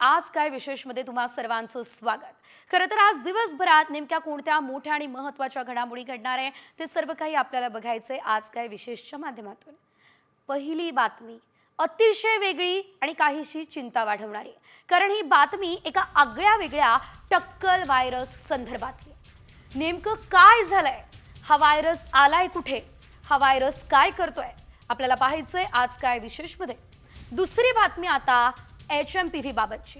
आज काय विशेषमध्ये तुम्हा सर्वांचं स्वागत। खरं तर आज दिवसभरात नेमक्या कोणत्या मोठ्या आणि महत्त्वाच्या घडामोडी घडणार आहे ते सर्व काही आपल्याला बघायचंय आज काय विशेषच्या माध्यमातून। पहिली बातमी अतिशय वेगळी आणि काहीशी चिंता वाढवणारी, कारण ही बातमी एका आगळ्या वेगळ्या टक्कल व्हायरस संदर्भातली। नेमकं काय झालंय, हा व्हायरस आलाय कुठे, हा व्हायरस काय करतोय, आपल्याला पाहायचंय आज काय विशेषमध्ये। दुसरी बातमी आता HMPV बाबतची।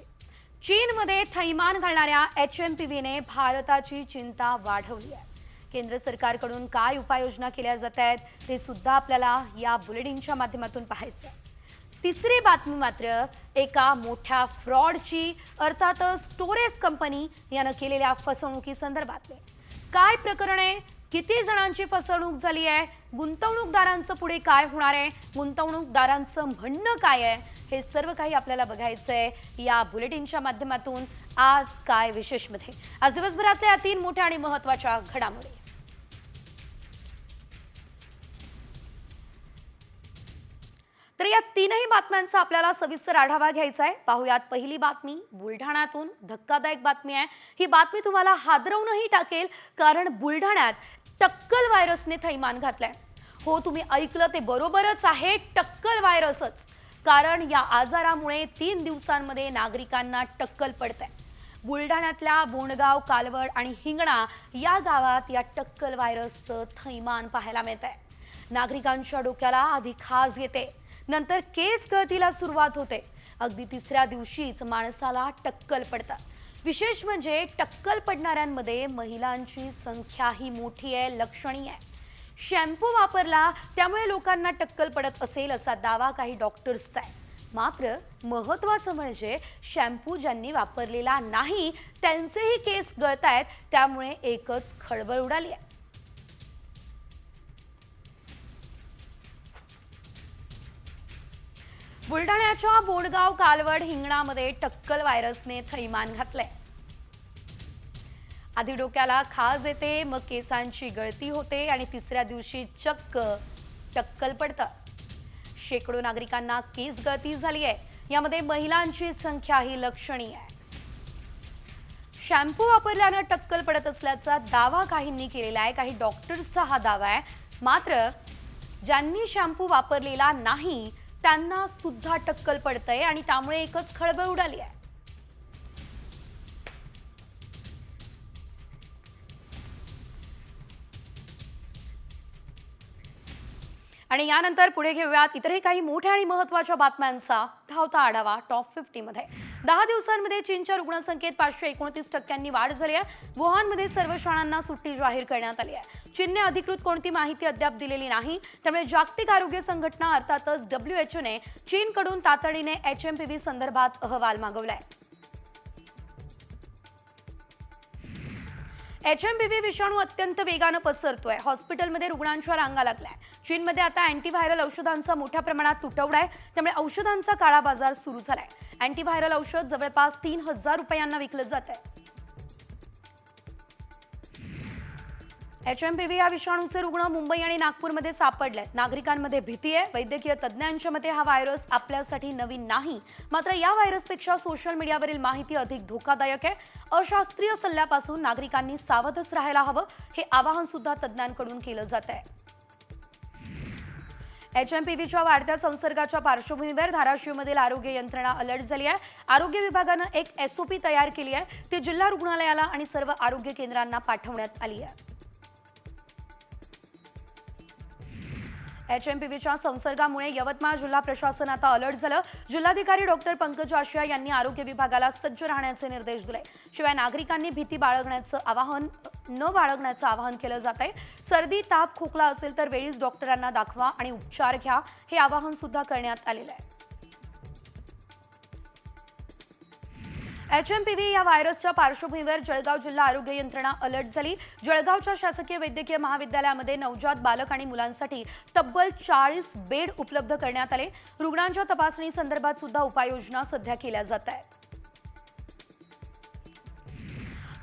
चीनमध्ये थैमान घालणाऱ्या HMPVने भारताची चिंता वाढवली आहे। केंद्र सरकारकडून काय उपाययोजना केल्या जात आहेत ते सुद्धा आपल्याला या बुलेटिनच्या माध्यमातून पाहायचं आहे। तिसरी बातमी मात्र एका मोठ्या फ्रॉडची, अर्थातच स्टोरेज कंपनी यानं केलेल्या फसवणुकी संदर्भातले। काय प्रकरण आहे, किती जणांची फसवणूक झाली आहे, गुंतवणूकदारांचं पुढे काय होणार आहे, गुंतवणूकदारांचं म्हणणं काय आहे, हे सर्व काही आपल्याला बघायचंय या बुलेटिनच्या माध्यमातून आज काय विशेषमध्ये। आज दिवसभरातल्या तीन मोठ्या आणि महत्त्वाच्या घडामोडी। तर या तीनही बातम्यांचा आपल्याला सविस्तर आढावा घ्यायचा आहे। पाहूयात पहिली बातमी बुलढाण्यातून। धक्कादायक बातमी आहे ही। बातमी तुम्हाला हादरवूनही टाकेल, कारण बुलढाण्यात टक्कल व्हायरसने थैमान घातलंय। हो, तुम्ही ऐकलं ते बरोबरच आहे, टक्कल व्हायरसच। कारण या आजारामुळे 3 दिवसांमध्ये नागरिकांना टक्कल पडते। बुलढाण्यातल्या बोंडगाव, कालवड आणि हिंगणा या गावात या टक्कल व्हायरसचं थैमान पाहायला मिळतंय। नागरिकांच्या डोक्याला आधी खाज येते, नंतर केस गळतीला सुरुवात होते, अगदी तिसऱ्या दिवशीच माणसाला टक्कल पडतात। विशेष म्हणजे टक्कल पडणाऱ्यांमध्ये महिलांची संख्याही मोठी आहे, लक्षणीय आहे। शॅम्पू वापरला त्यामुळे लोकांना टक्कल पडत असेल असा दावा काही डॉक्टर्सचा आहे। मात्र महत्त्वाचं म्हणजे शॅम्पू ज्यांनी वापरलेला नाही त्यांचेही केस गळतायत, त्यामुळे एकच खळबळ उडाली आहे। बुलढाण्याच्या बोंडगाव, कालवड, हिंगणामध्ये टक्कल व्हायरसने थैमान घातलंय। आधी डोक्याला खाज येते, मग केसांची गळती होते आणि तिसऱ्या दिवशी चक्क टक्कल पडतं। शेकडो नागरिकांना केस गळती झाली आहे, यामध्ये महिलांची संख्याही लक्षणीय आहे। शॅम्पू वापरल्यानं टक्कल पडत असल्याचा दावा काहींनी केलेला आहे, काही डॉक्टर्सचा हा दावा आहे। मात्र ज्यांनी शॅम्पू वापरलेला नाही त्यांना सुद्धा टक्कल पडतंय आणि त्यामुळे एकच खळबळ उडाली आहे। आणि यानंतर पुढे घेऊयात इतरही काही मोठ्या आणि महत्त्वाच्या बातम्यांचा धावता आढावा टॉप 50 मध्ये। 10 दिवसांमध्ये चीनच्या रुग्णसंख्येत 529% वाढ झाली आहे। वुहानमध्ये सर्व शाळांना सुट्टी जाहीर करण्यात आली आहे। चीनने अधिकृत कोणती माहिती अद्याप दिलेली नाही, त्यामुळे जागतिक आरोग्य संघटना अर्थातच WHO ने चीनकडून तातडीने HMPV संदर्भात अहवाल मागवलाय। HMPV विषाणू अत्यंत वेगाने पसरतोय, हॉस्पिटलमध्ये रुग्णांच्या रांगा लागल्या। चीनमध्ये आता अँटीव्हायरल औषधांचा मोठ्या प्रमाणात तुटवडा आहे, त्यामुळे औषधांचा काळा बाजार सुरू झालाय। अँटीव्हायरल औषध जवळपास 3000 रुपयांना विकलं जातंय। HMPV या विषाणूचे रुग्ण मुंबई आणि नागपूरमध्ये सापडलेत। नागरिकांमध्ये भीती आहे। वैद्यकीय तज्ज्ञांच्या मते हा व्हायरस आपल्यासाठी नवीन नाही, मात्र या व्हायरसपेक्षा सोशल मीडियावरील माहिती अधिक धोकादायक आहे। अशास्त्रीय सल्ल्यापासून नागरिकांनी सावधच राहायला हवं, हे आवाहन सुद्धा तज्ज्ञांकडून केलं जात आहे। HMPVच्या वाढत्या संसर्गाच्या पार्श्वभूमीवर धाराशिवमधील आरोग्य यंत्रणा अलर्ट झाली आहे। आरोग्य विभागानं एक SOP तयार केली आहे, ती जिल्हा रुग्णालयाला आणि सर्व आरोग्य केंद्रांना पाठवण्यात आली आहे। HMPVच्या संसर्गामुळे यवतमाळ जिल्हा प्रशासन आता अलर्ट झालं। जिल्हाधिकारी डॉक्टर पंकज आशिया यांनी आरोग्य विभागाला सज्ज राहण्याचे निर्देश दिले। शिवाय नागरिकांनी भीती न बाळगण्याचं आवाहन केलं जात आहे। सर्दी, ताप, खोकला असेल तर वेळीच डॉक्टरांना दाखवा आणि उपचार घ्या, हे आवाहन सुद्धा करण्यात आलेलं आहे। HMPV या व्हायरसच्या पार्श्वभूमीवर जळगाव जिल्हा आरोग्य यंत्रणा अलर्ट झाली। जळगावच्या शासकीय वैद्यकीय महाविद्यालयामध्ये नवजात बालक आणि मुलांसाठी तब्बल 40 बेड उपलब्ध करण्यात आले। रुग्णांच्या तपासणी संदर्भात सुद्धा उपाययोजना सध्या केल्या जात आहेत।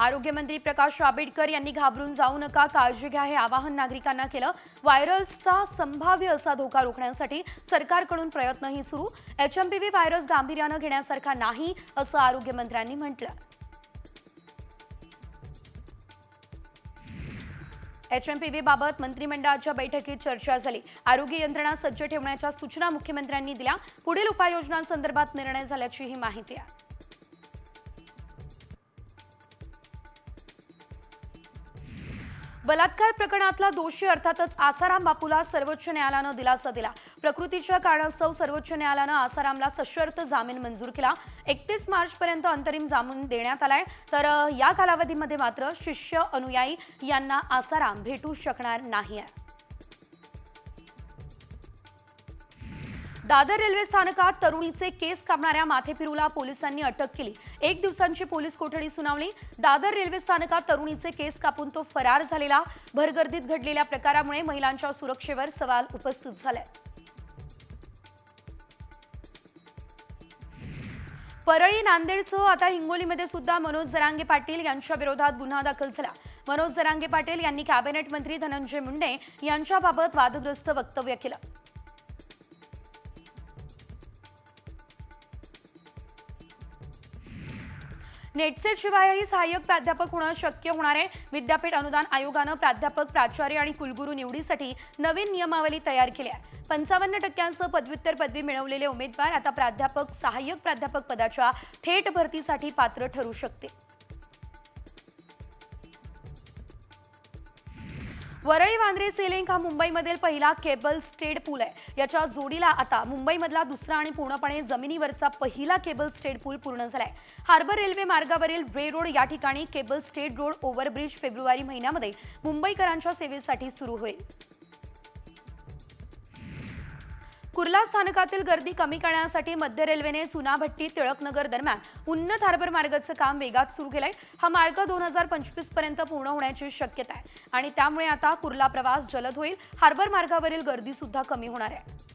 आरोग्यमंत्री प्रकाश आंबेडकर यांनी घाबरून जाऊ नका, काळजी घ्या हे आवाहन नागरिकांना केलं। व्हायरसचा संभाव्य असा धोका रोखण्यासाठी सरकारकडून प्रयत्नही सुरू। HMPV व्हायरस गांभीर्याने घेण्यासारखा नाही असं आरोग्यमंत्र्यांनी म्हटलं। HMPV बाबत मंत्रिमंडळाच्या बैठकीत चर्चा झाली। आरोग्य यंत्रणा सज्ज ठेवण्याच्या सूचना मुख्यमंत्र्यांनी दिल्या। पुढील उपाययोजनांसंदर्भात निर्णय झाल्याचीही माहिती आहे। बलात्कार प्रकरणातला दोषी अर्थातच आसाराम बापूला सर्वोच्च न्यायालयानं दिलासा दिला। प्रकृतीच्या कारणास्तव सर्वोच्च न्यायालयानं आसारामला सशर्त जामीन मंजूर केला। 31 मार्चपर्यंत अंतरिम जामीन देण्यात आलाय। तर या कालावधीमध्ये मात्र शिष्य अनुयायी यांना आसाराम भेटू शकणार नाहीये। दादर रेल्वे स्थानकात तरुणीचे केस कापणाऱ्या माथेफिरूला पोलिसांनी अटक केली। 1 दिवसांची पोलीस कोठडी सुनावली। दादर रेल्वे स्थानकात तरुणीचे केस कापून तो फरार झालेला। भरगर्दीत घडलेल्या प्रकारामुळे महिलांच्या सुरक्षेवर सवाल उपस्थित झाले। परळी, नांदेडसह आता हिंगोलीमध्ये सुद्धा मनोज जरांगे पाटील यांच्या विरोधात गुन्हा दाखल झाला। मनोज जरांगे पाटील यांनी कॅबिनेट मंत्री धनंजय मुंडे यांच्याबाबत वादग्रस्त वक्तव्य केलं। नेटसेट शिवायही सहाय्यक प्राध्यापक होणं शक्य होणार आहे। विद्यापीठ अनुदान आयोगानं प्राध्यापक, प्राचार्य आणि कुलगुरू निवडीसाठी नवीन नियमावली तयार केली आहे। 55% पदव्युत्तर पदवी मिळवलेले उमेदवार आता प्राध्यापक, सहाय्यक प्राध्यापक पदाच्या थेट भरतीसाठी पात्र ठरू शकतील। वरळी वांद्रे सेलिंग हा मुंबईमधील पहिला केबल स्टेड पूल आहे। याच्या जोडीला आता मुंबईमधला दुसरा आणि पूर्णपणे जमिनीवरचा पहिला केबल स्टेड पूल पूर्ण झालाय। हार्बर रेल्वे मार्गावरील वे रोड या ठिकाणी केबल स्टेड रोड ओव्हरब्रिज फेब्रुवारी महिन्यामध्ये मुंबईकरांच्या सेवेसाठी सुरू होईल। कुर्ला स्थानकातील गर्दी कमी करण्यासाठी मध्य रेल्वेने चुनाभट्टी टिळकनगर दरम्यान उन्नत हार्बर मार्गाचं काम वेगात सुरू केलंय। हा मार्ग 2025 पर्यंत पूर्ण होण्याची शक्यता आहे आणि त्यामुळे आता कुर्ला प्रवास जलद होईल। हार्बर मार्गावरील गर्दी सुद्धा कमी होणार आहे।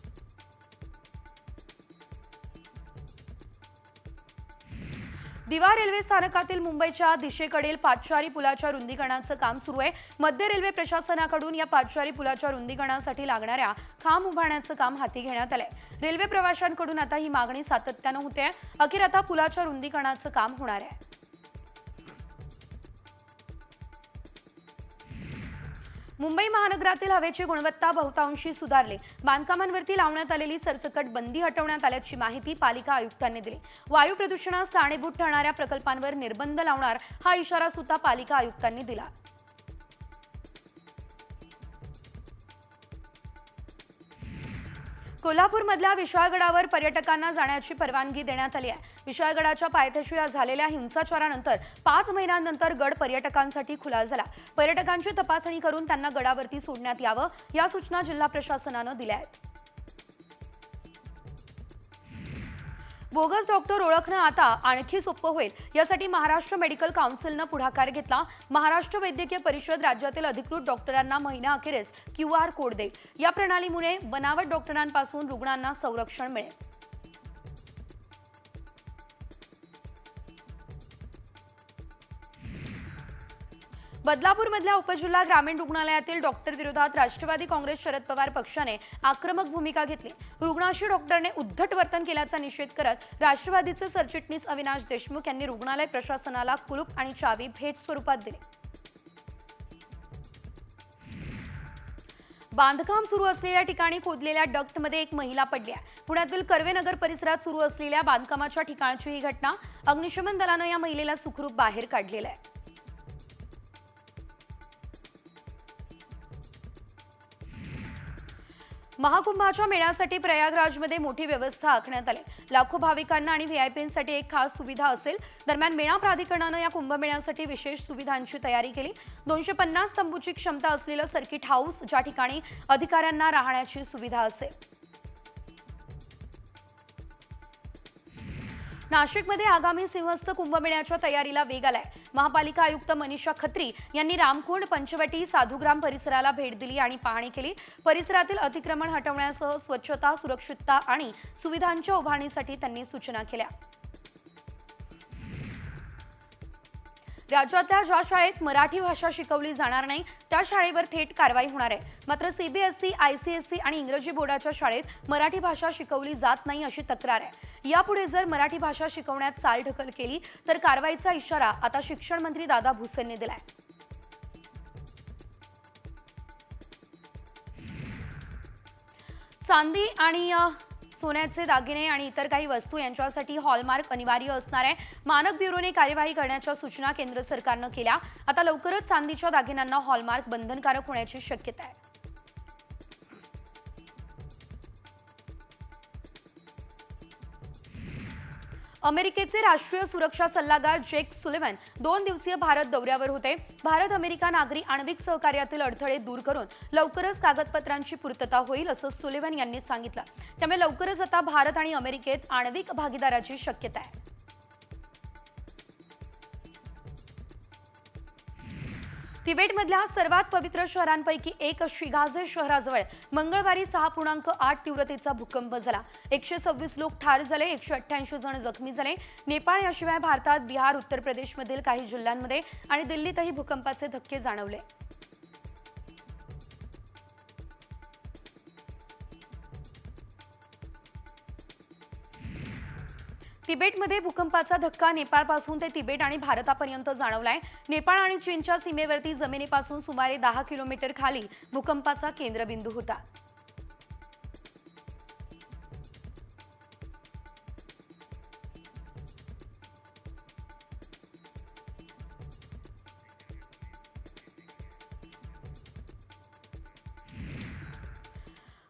दिवा रेल्वे स्थानकातील मुंबईच्या दिशेकडील पादचारी पुलाच्या रुंदीकरणाचं काम सुरू आहे। मध्य रेल्वे प्रशासनाकडून या पादचारी पुलाच्या रुंदीकरणासाठी लागणाऱ्या खांब उभारण्याचं काम हाती घेण्यात आलंय। रेल्वे प्रवाशांकडून आता ही मागणी सातत्यानं होते। अखेर आता पुलाच्या रुंदीकरणाचं काम होणार आहे। मुंबई महानगरातील हवेची गुणवत्ता बहुतांशी सुधारली। बांधकामांवरती लावण्यात आलेली सरसकट बंदी हटवण्यात आल्याची माहिती पालिका आयुक्तांनी दिली। वायू प्रदूषणास कारणीभूत ठरणाऱ्या प्रकल्पांवर निर्बंध लावणार हा इशारा सुद्धा पालिका आयुक्तांनी दिला। कोल्हापूरमधल्या विशाळगडावर पर्यटकांना जाण्याची परवानगी देण्यात आली आहे। विशाळगडाच्या पायथ्याशी झालेल्या हिंसाचारानंतर 5 महिन्यांनंतर गड पर्यटकांसाठी खुला झाला। पर्यटकांची तपासणी करून त्यांना गडावरती सोडण्यात यावं या सूचना जिल्हा प्रशासनानं दिल्या आहेत। बोगस डॉक्टर ओळखणं आता आणखी सोपं होईल यासाठी महाराष्ट्र मेडिकल काउन्सिलनं पुढाकार घेतला। महाराष्ट्र वैद्यकीय परिषद राज्यातील अधिकृत डॉक्टरांना महिन्याअखेरीस QR कोड देईल। या प्रणालीमुळे बनावट डॉक्टरांपासून रुग्णांना संरक्षण मिळेल। बदलापूरमधल्या उपजिल्हा ग्रामीण रुग्णालयातील डॉक्टर विरोधात राष्ट्रवादी काँग्रेस शरद पवार पक्षाने आक्रमक भूमिका घेतली। रुग्णाशी डॉक्टरने उद्धट वर्तन केल्याचा निषेध करत राष्ट्रवादीचे सरचिटणीस अविनाश देशमुख यांनी रुग्णालय प्रशासनाला कुलूप आणि चावी भेट स्वरूपात दिली। बांधकाम सुरू असलेल्या ठिकाणी खोदलेल्या डक्टमध्ये एक महिला पडली आहे। पुण्यातील कर्वेनगर परिसरात सुरू असलेल्या बांधकामाच्या ठिकाणची ही घटना। अग्निशमन दलानं या महिलेला सुखरूप बाहेर काढलेलं आहे। महाकुंभाच्या मेळ्यासाठी प्रयागराजमध्ये मोठी व्यवस्था आखण्यात आली। लाखो भाविकांना आणि व्हीआयपींसाठी एक खास सुविधा असेल। दरम्यान मेळा प्राधिकरणानं या कुंभमेळ्यासाठी विशेष सुविधांची तयारी केली। 250 तंबूची क्षमता असलेलं सर्किट हाऊस, ज्या ठिकाणी अधिकाऱ्यांना राहण्याची सुविधा असेल। नाशिकमध्ये आगामी सिंहस्थ कुंभमेळ्याच्या तयारीला वेग आलाय। महापालिका आयुक्त मनीषा खत्री यांनी रामकुंड, पंचवटी, साधुग्राम परिसराला भेट दिली आणि पाहणी केली। परिसरातील अतिक्रमण हटवण्यासह स्वच्छता, सुरक्षितता आणि सुविधांच्या उभारणीसाठी त्यांनी सूचना केल्या। राज्यातल्या ज्या शाळेत मराठी भाषा शिकवली जाणार नाही त्या शाळेवर थेट कारवाई होणार आहे. मात्र सीबीएसई, आयसीएसई आणि इंग्रजी बोर्डाच्या शाळेत मराठी भाषा शिकवली जात नाही अशी तक्रार आहे. यापुढे जर मराठी भाषा शिकवण्यात चालढकल केली तर कारवाईचा इशारा आता शिक्षण मंत्री दादा भुसेंनी दिलाय. चांदी आणि सोन्याचे दागिने आणि इतर काही वस्तू यांच्यासाठी हॉलमार्क अनिवार्य असणार आहे. मानक ब्युरोने कार्यवाही करण्याच्या सूचना केंद्र सरकारनं केल्या. आता लवकरच चांदीच्या दागिन्यांना हॉलमार्क बंधनकारक होण्याची शक्यता आहे. अमेरिकेचे राष्ट्रीय सुरक्षा सल्लागार जेक सुलिव्हन 2 दिवसीय भारत दौऱ्यावर होते. भारत अमेरिका नागरी आण्विक सहकार्यातील अडथळे दूर करून लवकरच कागदपत्रांची पूर्तता होईल असं सुलिव्हन यांनी सांगितलं. त्यामुळे लवकरच आता भारत आणि अमेरिकेत आण्विक भागीदाराची शक्यता आहे. तिबेटमधल्या सर्वात पवित्र शहरांपैकी एक शिगाझे शहराजवळ मंगळवारी 6.8 तीव्रतेचा भूकंप झाला. 126 लोक ठार झाले, 188 जण जखमी झाले. नेपाळ याशिवाय भारतात बिहार, उत्तर प्रदेशमधील काही जिल्ह्यांमध्ये आणि दिल्लीतही भूकंपाचे धक्के जाणवले. तिबेटमध्ये भूकंपाचा धक्का नेपाळपासून ते तिबेट आणि भारतापर्यंत जाणवलाय. नेपाळ आणि चीनच्या सीमेवरती जमिनीपासून सुमारे 10 किलोमीटर खाली भूकंपाचा केंद्रबिंदू होता.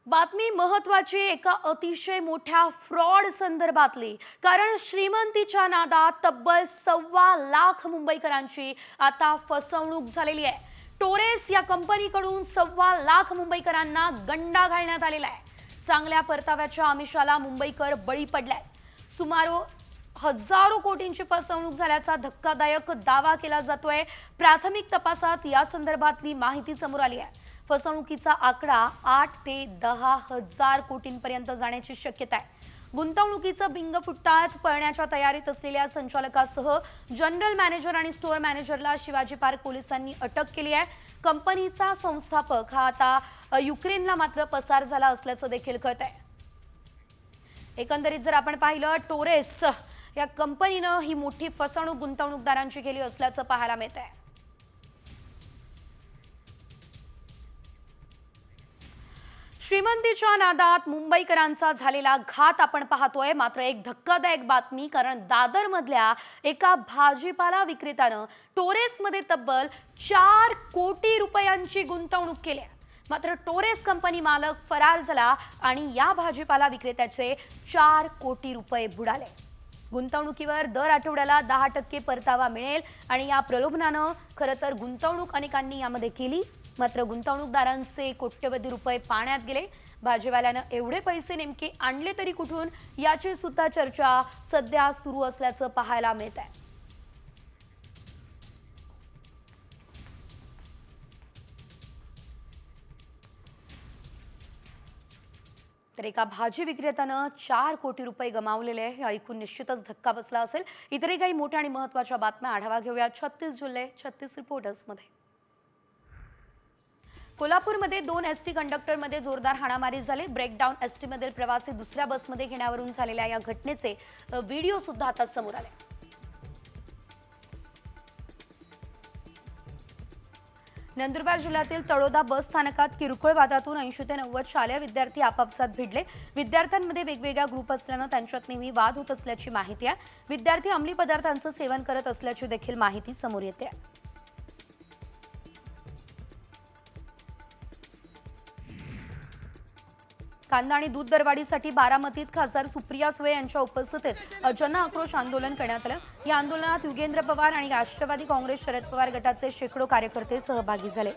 बातमी महत्वाची एका अतिशय मोठ्या फ्रॉड संदर्भातली. कारण श्रीमंतीच्या नादात तब्बल 1.25 लाख मुंबईकरांची आता फसवणूक झालेली आहे. टोरेस या कंपनीकडून 1.25 लाख मुंबईकरांना गंडा घालण्यात आलेला आहे. चांगल्या परताव्याच्या आमिषाला मुंबईकर बळी पडलाय. सुमारे हजारो कोटींची फसवणूक झाल्याचा धक्कादायक दावा केला जातोय. प्राथमिक तपासात या संदर्भातली माहिती समोर आली आहे. फसवणुकीचा आकडा 8 ते 10 हजार कोटींपर्यंत जाण्याची शक्यता आहे. गुंतवणुकीचं बिंग फुटताच पळण्याच्या तयारीत असलेल्या संचालकासह जनरल मॅनेजर आणि स्टोअर मॅनेजरला शिवाजी पार्क पोलिसांनी अटक केली आहे. कंपनीचा संस्थापक हा आता युक्रेनला मात्र पसार झाला असल्याचं देखील कळतंय. एकंदरीत जर आपण पाहिलं, टोरेस या कंपनीनं ही मोठी फसवणूक गुंतवणूकदारांची केली असल्याचं पाहायला मिळत आहे. श्रीमंतीच्या नादात मुंबईकरांचा झालेला घात आपण पाहतोय. मात्र एक धक्कादायक बातमी, कारण दादरमधल्या एका भाजीपाला विक्रेत्यानं टोरेसमध्ये तब्बल 4 कोटी रुपयांची गुंतवणूक केली. मात्र टोरेस कंपनी मालक फरार झाला आणि या भाजीपाला विक्रेत्याचे 4 कोटी रुपये बुडाले. गुंतवणुकीवर दर आठवड्याला 10% परतावा मिळेल आणि या प्रलोभनानं खरं तर गुंतवणूक अनेकांनी यामध्ये केली. मात्र गुंतवणूकदारांचे कोट्यवधी रुपये पाण्यात गेले. भाजीवाल्यानं एवढे पैसे नेमके आणले तरी कुठून, याची सुद्धा चर्चा सध्या सुरू असल्याचं पाहायला मिळत आहे. तर एका भाजी विक्रेत्यानं 4 कोटी रुपये गमावलेले आहे. हे ऐकून निश्चितच धक्का बसला असेल. इतरही काही मोठ्या आणि महत्त्वाच्या बातम्या आढावा घेऊया 36 जिल्हे 36 रिपोर्टर्समध्ये. कोल्हापूरमध्ये 2 एसटी कंडक्टरमध्ये जोरदार हाणामारी झाली. ब्रेकडाऊन एसटीमधील प्रवासी दुसऱ्या बसमध्ये घेण्यावरून झालेल्या या घटनेचे व्हिडिओ सुद्धा आता समोर आले. नंदुरबार जिल्ह्यातील तळोदा बस स्थानकात किरकोळ वादातून 80 ते 90 शालेय विद्यार्थी आपापसात भिडले. विद्यार्थ्यांमध्ये वेगवेगळ्या ग्रुप असल्यानं त्यांच्यात नेहमी वाद होत असल्याची माहिती आहे. विद्यार्थी अंमली पदार्थांचं सेवन करत असल्याची देखील माहिती समोर येते. कांदा आणि दूध दरवाढीसाठी बारामतीत खासदार सुप्रिया सुळे यांच्या उपस्थितीत जन आक्रोश आंदोलन करण्यात आलं. या आंदोलनात युगेंद्र पवार आणि राष्ट्रवादी काँग्रेस शरद पवार गटाचे शेकडो कार्यकर्ते सहभागी झाले.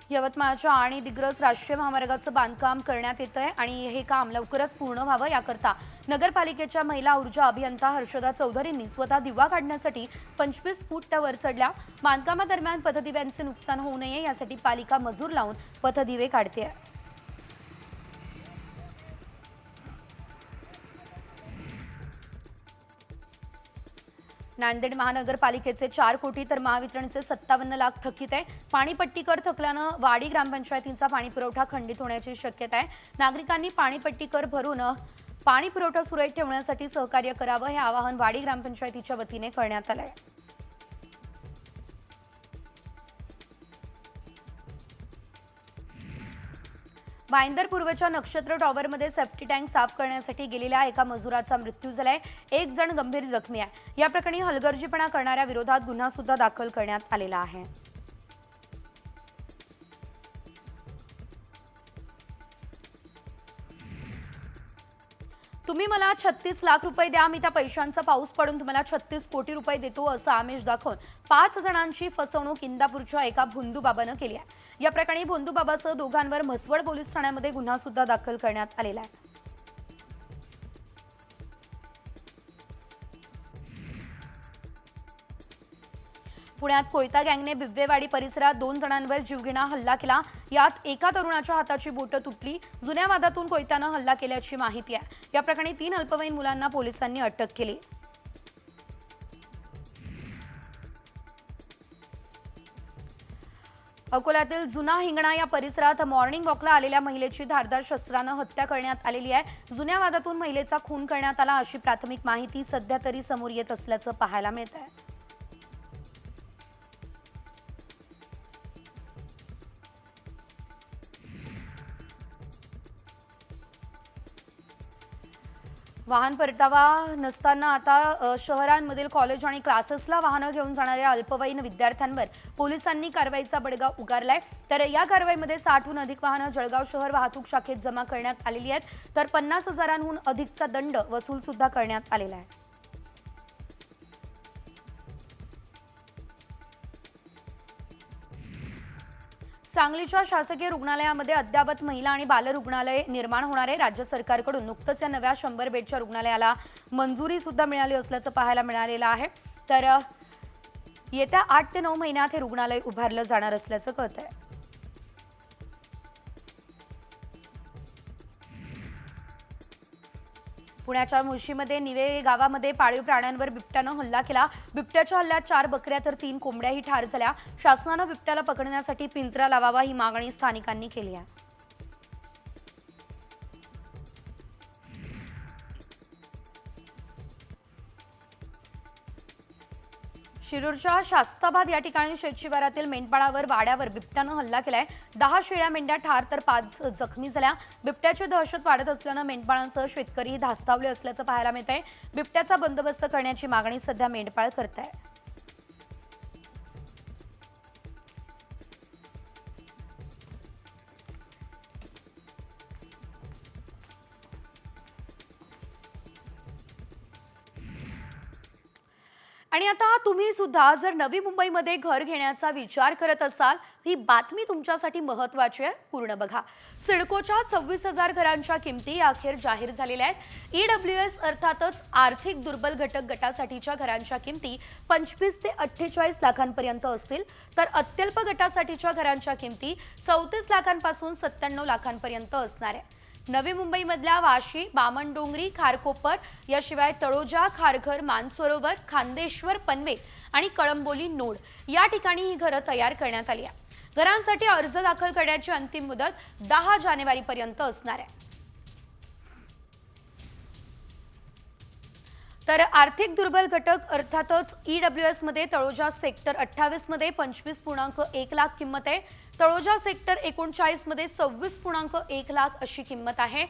यवतमाळच्या आणि दिग्रस राष्ट्रीय महामार्गाचं बांधकाम करण्यात येत आहे आणि हे काम लवकरच पूर्ण व्हावं याकरता नगरपालिकेच्या महिला ऊर्जा अभियंता हर्षदा चौधरींनी स्वतः दिवा काढण्यासाठी 25 फूट वर चढल्या. बांधकामादरम्यान पथदिव्यांचे नुकसान होऊ नये यासाठी पालिका मजूर लावून पथदिवे काढते. नांदेड महानगरपालिकेचे 4 कोटी तर महावितरणचे 57 लाख थकीत आहे। पाणीपट्टी कर थकल्यानं वाडी ग्रामपंचायतींचा पाणीपुरवठा खंडित होण्याची शक्यता आहे। नागरिकांनी पाणीपट्टी कर भरून पाणी पुरवठा सुरळीत ठेवण्यासाठी सहकार्य करावं, हे आवाहन वाडी ग्रामपंचायतीच्या वतीने करण्यात आलं आहे। भाईंदर पूर्वच्या नक्षत्र टॉवरमध्ये सेफ्टी टँक साफ करण्यासाठी गेलेल्या एका मजुराचा मृत्यू झालाय। एक जण गंभीर जखमी आहे। या प्रकरणी हलगर्जीपणा करणाऱ्या विरोधात गुन्हा सुद्धा दाखल करण्यात आलेला आहे। तुम्ही मला 36 लाख रुपये द्या, मी त्या पैशांचा पाऊस पडून तुम्हाला 36 कोटी रुपये देतो, असं आमिष दाखवून 5 जणांची फसवणूक इंदापूरच्या एका भोंदूबाबानं केली आहे। या प्रकरणी भोंदूबाबासह दोघांवर म्हसवड पोलीस ठाण्यामध्ये गुन्हा सुद्धा दाखल करण्यात आलेला आहे। पुण्यात कोयता गँगने बिब्वेवाडी परिसरात 2 जणांवर जीवघेणा हल्ला केला। यात एका तरुणाच्या हाताची बोटं तुटली। जुन्या वादातून कोयत्यानं हल्ला केल्याची माहिती आहे। या प्रकरणी 3 अल्पवयीन मुलांना पोलिसांनी अटक केली। अकोल्यातील जुना हिंगणा या परिसरात मॉर्निंग वॉकला आलेल्या महिलेची धारदार शस्त्रानं हत्या करण्यात आलेली आहे। जुन्या वादातून महिलेचा खून करण्यात आला, अशी प्राथमिक माहिती सध्या तरी समोर येत असल्याचं पाहायला मिळत आहे। वाहन परतावा नसताना आता शहरांमधील कॉलेज आणि क्लासेसला वाहनं घेऊन जाणाऱ्या अल्पवयीन विद्यार्थ्यांवर पोलिसांनी कारवाईचा बडगा उगारलाय। तर या कारवाईमध्ये 60हून अधिक वाहनं जळगाव शहर वाहतूक शाखेत जमा करण्यात आलेली आहेत। तर 50,000हून अधिकचा दंड वसूल सुद्धा करण्यात आलेला आहे। सांगलीच्या शासकीय रुग्णालयामध्ये अद्यावत महिला आणि बाल रुग्णालय निर्माण होणार आहे। राज्य सरकारकडून नुकतंच या नव्या 100 बेडच्या रुग्णालयाला मंजुरी सुद्धा मिळाली असल्याचं पाहायला मिळालेलं आहे। तर येत्या 8 ते 9 महिन्यात हे रुग्णालय उभारलं जाणार असल्याचं कळतंय। पुण्याच्या मुळशीमध्ये निवे गावामध्ये पाळीव प्राण्यांवर बिबट्यानं हल्ला केला। बिबट्याच्या हल्ल्यात 4 बकऱ्या तर 3 कोंबड्याही ठार झाल्या। शासनानं बिबट्याला पकडण्यासाठी पिंजरा लावावा, ही मागणी स्थानिकांनी केली आहे। शिरूरच्या शास्ताबाद या ठिकाणी शेतशिवारातील मेंढपाळावर वाड्यावर बिबट्यानं हल्ला केलाय। 10 शेळ्या मेंढ्या ठार तर 5 जखमी झाल्या। बिबट्याची दहशत वाढत असल्यानं मेंढपाळांसह शेतकरी धास्तावले असल्याचं पाहायला मिळतंय। बिबट्याचा बंदोबस्त करण्याची मागणी सध्या मेंढपाळ करताय। आणि आता तुम्ही सुद्धा जर नवी मुंबईमध्ये घर घेण्याचा विचार करत असाल, ही बातमी तुमच्यासाठी महत्त्वाची आहे, पूर्ण बघा। सिडकोच्या 26,000 घरांच्या किमती अखेर जाहीर झालेल्या आहेत। EWS अर्थातच आर्थिक दुर्बल घटक गटासाठीच्या घरांच्या किमती 25 ते 48 लाखांपर्यंत असतील, तर अत्यल्प गटासाठीच्या घरांच्या किमती 34 लाखांपासून 97 लाखांपर्यंत असणार आहे। नवी मुंबईमधल्या वाशी, बामणडोंगरी, खारकोपर याशिवाय तळोजा, खारघर, मानसरोवर, खांदेश्वर, पनवेल आणि कळंबोली नोड या ठिकाणी ही घरं तयार करण्यात आली आहे। घरांसाठी अर्ज दाखल करण्याची अंतिम मुदत 10 जानेवारीपर्यंत असणार आहे। तर आर्थिक दुर्बल घटक अर्थातच EWS मध्ये तळोजा सेक्टर 28 मध्ये 25.1 लाख किंमत आहे। तळोजा सेक्टर 39 मध्ये 26.1 लाख अशी किंमत आहे।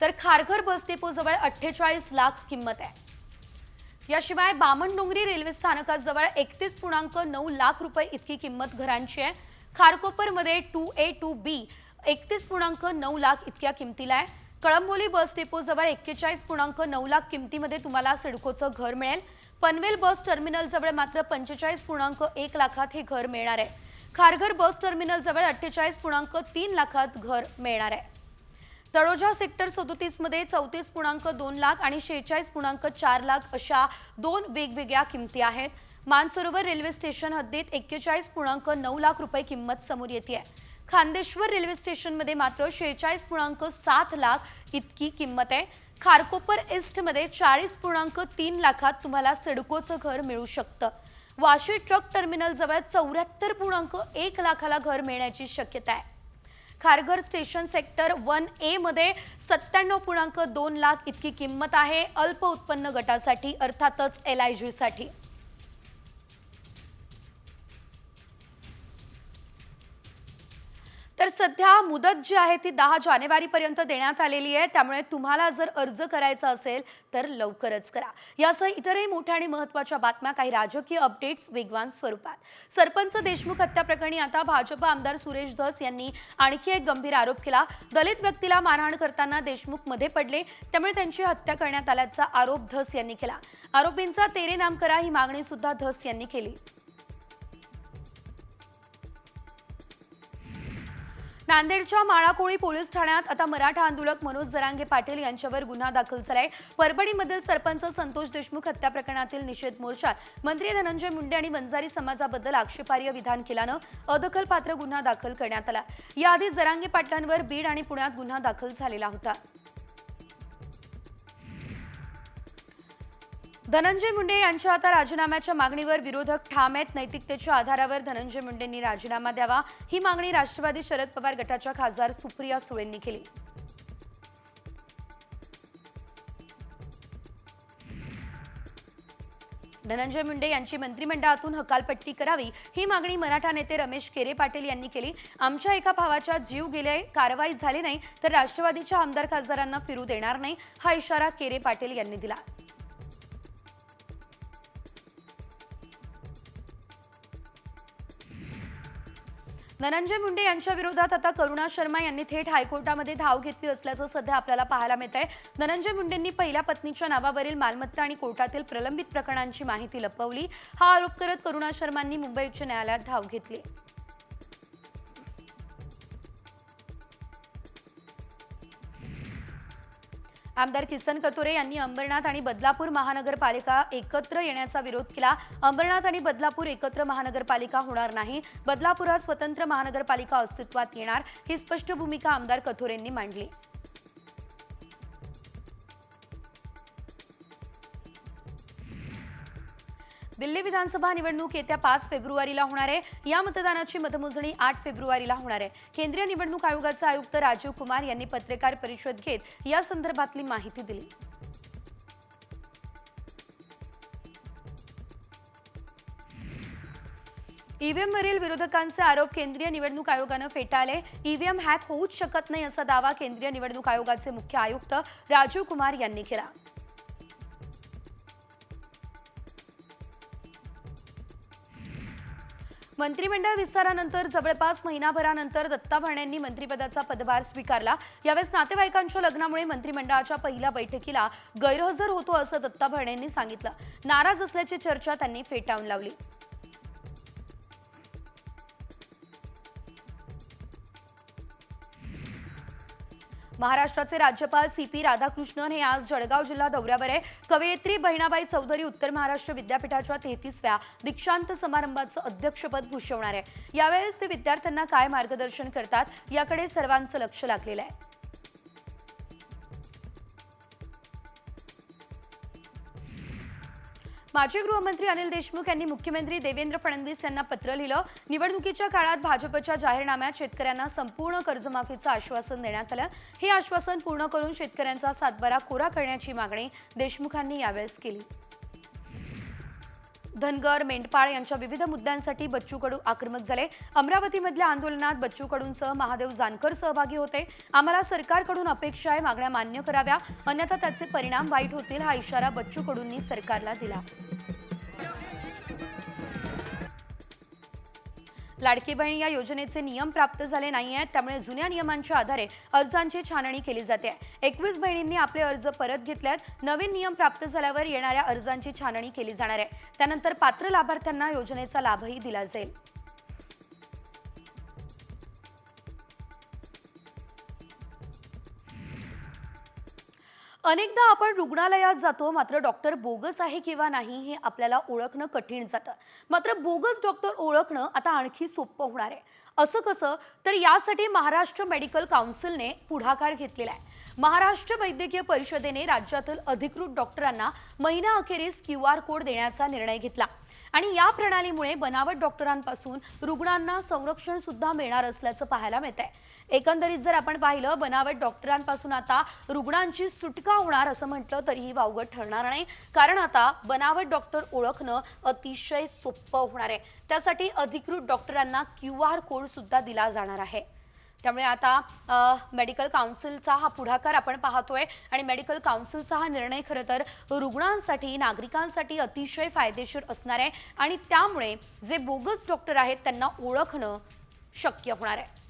तर खारघर बस डेपो जवळ 48 लाख किंमत आहे। याशिवाय बामणडोंगरी रेल्वे स्थानकाजवळ 31.9 लाख रुपये इतकी किंमत घरांची आहे। खारकोपर मध्ये 2A 2B 31.9 लाख इतक्या किमतीला आहे। कळंबोली बस डेपो जवळ 41.9 लाख किमतीमध्ये तुम्हाला सिडकोचं घर मिळेल। पनवेल बस टर्मिनल जवळ मात्र 45.1 लाखात हे घर मिळणार आहे। खारघर बस टर्मिनल जवळ 48.3 लाखात घर मिळणार आहे। तळोजा सेक्टर 37 मध्ये 34.2 लाख आणि 46.4 लाख अशा 2 वेगवेगळ्या किमती आहेत। मानसरोवर रेल्वे स्टेशन हद्दीत 41.9 लाख रुपये किंमत समोर येते आहे। खांदेश्वर रेल्वे स्टेशनमध्ये मात्र 46.7 लाख इतकी किंमत आहे। खारकोपर ईस्टमध्ये 40.3 लाखात तुम्हाला सिडकोचं घर मिळू शकतं. वाशी ट्रक टर्मिनल जवळ 74.1 लाखाला घर मिळण्याची शक्यता आहे. खारघर स्टेशन सेक्टर 1A मध्ये 97.2 लाख इतकी किंमत आहे अल्प उत्पन्न गटासाठी, अर्थातच LIG साठी. तर सध्या मुदत जी आहे ती 10 जानेवारीपर्यंत देण्यात आलेली आहे, त्यामुळे तुम्हाला जर अर्ज करायचा असेल तर लवकरच करा. यासह इतरही मोठ्या आणि महत्त्वाच्या बातम्या, काही राजकीय अपडेट्स वेगवान स्वरूपात. सरपंच देशमुख हत्या प्रकरणी आता भाजप आमदार सुरेश धस यांनी आणखी एक गंभीर आरोप केला. दलित व्यक्तीला मारहाण करताना देशमुख मध्ये पडले, त्यामुळे त्यांची हत्या करण्यात आल्याचा आरोप धस यांनी केला. आरोपींचा तेरे नाम करा ही मागणी सुद्धा धस यांनी केली. नांदेडच्या माळाकोळी पोलीस ठाण्यात आता मराठा आंदोलक मनोज जरांगे पाटील यांच्यावर गुन्हा दाखल झालाय. परभणीमधील सरपंच संतोष देशमुख हत्या प्रकरणातील निषेध मोर्चात मंत्री धनंजय मुंडे आणि वंजारी समाजाबद्दल आक्षेपार्ह विधान केल्यानं अदखलपात्र गुन्हा दाखल करण्यात आला. याआधी जरांगे पाटलांवर बीड आणि पुण्यात गुन्हा दाखल झालेला होता. धनंजय मुंडे यांच्या आता राजीनाम्याच्या मागणीवर विरोधक ठाम आहेत. नैतिकतेच्या आधारावर धनंजय मुंडेंनी राजीनामा द्यावा ही मागणी राष्ट्रवादी शरद पवार गटाच्या खासदार सुप्रिया सुळेंनी केली. धनंजय मुंडे यांची मंत्रिमंडळातून हकालपट्टी करावी ही मागणी मराठा नेते रमेश केरे पाटील यांनी केली. आमच्या एका भावाचा जीव गेलाय, कारवाई झाली नाही तर राष्ट्रवादीच्या आमदार खासदारांना फिरू देणार नाही हा इशारा केरे पाटील यांनी दिला. धनंजय मुंडे यांच्या विरोधात आता करुणा शर्मा यांनी थेट हायकोर्टामध्ये धाव घेतली असल्याचं सध्या आपल्याला पाहायला मिळत आहे. धनंजय मुंडेंनी पहिल्या पत्नीच्या नावावरील मालमत्ता आणि कोर्टातील प्रलंबित प्रकरणांची माहिती लपवली हा आरोप करत करुणा शर्मांनी मुंबई उच्च न्यायालयात धाव घेतली. आमदार किसन कथोरे यांनी अंबरनाथ आणि बदलापूर महानगरपालिका एकत्र येण्याचा विरोध केला. अंबरनाथ आणि बदलापूर एकत्र महानगरपालिका होणार नाही. बदलापुरात स्वतंत्र महानगरपालिका अस्तित्वात येणार ही स्पष्ट भूमिका आमदार कथोरेंनी मांडली. दिल्ली विधानसभा निवडणूक येत्या 5 फेब्रुवारीला होणार आहे. या मतदानाची मतमोजणी 8 फेब्रुवारीला होणार आहे. केंद्रीय निवडणूक आयोगाचे आयुक्त राजीव कुमार यांनी पत्रकार परिषद घेत या संदर्भातली माहिती दिली. ईव्हीएमवरील विरोधकांचे आरोप केंद्रीय निवडणूक आयोगानं फेटाळले. ईव्हीएम हॅक होऊच शकत नाही असा दावा केंद्रीय निवडणूक आयोगाचे मुख्य आयुक्त राजीव कुमार यांनी केला. मंत्रिमंडळ विस्तारानंतर जवळपास महिनाभरानंतर दत्ता भरणेंनी मंत्रिपदाचा पदभार स्वीकारला. यावेळेस नातेवाईकांच्या लग्नामुळे मंत्रिमंडळाच्या पहिल्या बैठकीला गैरहजर होतो असं दत्ता भरणेंनी सांगितलं. नाराज असल्याची चर्चा त्यांनी फेटाळून लावली. महाराष्ट्राचे राज्यपाल CP राधाकृष्णन हे आज जळगाव जिल्हा दौऱ्यावर आहे. कवयित्री बहिणाबाई चौधरी उत्तर महाराष्ट्र विद्यापीठाच्या 33व्या दीक्षांत समारंभाचं अध्यक्षपद भूषवणार आहे. यावेळेस ते विद्यार्थ्यांना काय मार्गदर्शन करतात याकडे सर्वांचं लक्ष लागलेलं आहे. माजी गृहमंत्री अनिल देशमुख यांनी मुख्यमंत्री देवेंद्र फडणवीस यांना पत्र लिहिलं. निवडणुकीच्या काळात भाजपच्या जाहीरनाम्यात शेतकऱ्यांना संपूर्ण कर्जमाफीचं आश्वासन देण्यात आलं. हे आश्वासन पूर्ण करून शेतकऱ्यांचा सातबारा कोरा करण्याची मागणी देशमुखांनी यावेळेस केली. धनगर, मेंढपाळ यांच्या विविध मुद्द्यांसाठी बच्चू कडू आक्रमक झाले. अमरावतीमधल्या आंदोलनात बच्चू कडूंसह महादेव जानकर सहभागी होते. आम्हाला सरकारकडून अपेक्षा आहे, मागण्या मान्य कराव्या, अन्यथा त्याचे परिणाम वाईट होतील हा इशारा बच्चू कडूंनी सरकारला दिला. लाडकी बहीण या योजनेचे नियम प्राप्त झाले नाही आहेत, त्यामुळे जुन्या नियमांच्या आधारे अर्जांची छाननी केली जाते. 21 बहिणींनी आपले अर्ज परत घेतलेत. नवीन नियम प्राप्त झाल्यावर येणाऱ्या अर्जांची छाननी केली जाणार आहे. त्यानंतर पात्र लाभार्थ्यांना योजनेचा लाभही दिला जाईल. अनेकदा आपण रुग्णालयात जातो, मात्र डॉक्टर बोगस आहे किंवा नाही हे आपल्याला ओळखणं कठीण जातं. मात्र बोगस डॉक्टर ओळखणं आता आणखी सोपं होणार आहे. असं कसं? तर यासाठी महाराष्ट्र मेडिकल काउन्सिलने पुढाकार घेतलेला आहे. महाराष्ट्र वैद्यकीय परिषदेने राज्यातील अधिकृत डॉक्टरांना महिनाअखेरीस QR कोड देण्याचा निर्णय घेतला आणि या प्रणालीमुळे बनावट डॉक्टरांपासून रुग्णांना संरक्षण सुद्धा मिळणार असल्याचं पाहायला मिळतंय। एकंदरीत जर आपण पाहिलं बनावट डॉक्टरांपासून आता रुग्णांची सुटका होणार असं म्हटलं तरीही वावगं ठरणार नाही, कारण आता बनावट डॉक्टर ओळखणं अतिशय सोपं होणार आहे। त्यासाठी अधिकृत डॉक्टरांना QR कोड सुद्धा दिला जाणार आहे। त्यामुळे आता मेडिकल काउन्सिलचा हा पुढाकार आपण पाहतोय आणि मेडिकल काउन्सिलचा हा निर्णय खरं तर रुग्णांसाठी नागरिकांसाठी अतिशय फायदेशीर असणार आहे आणि त्यामुळे जे बोगस डॉक्टर आहेत त्यांना ओळखणं शक्य होणार आहे।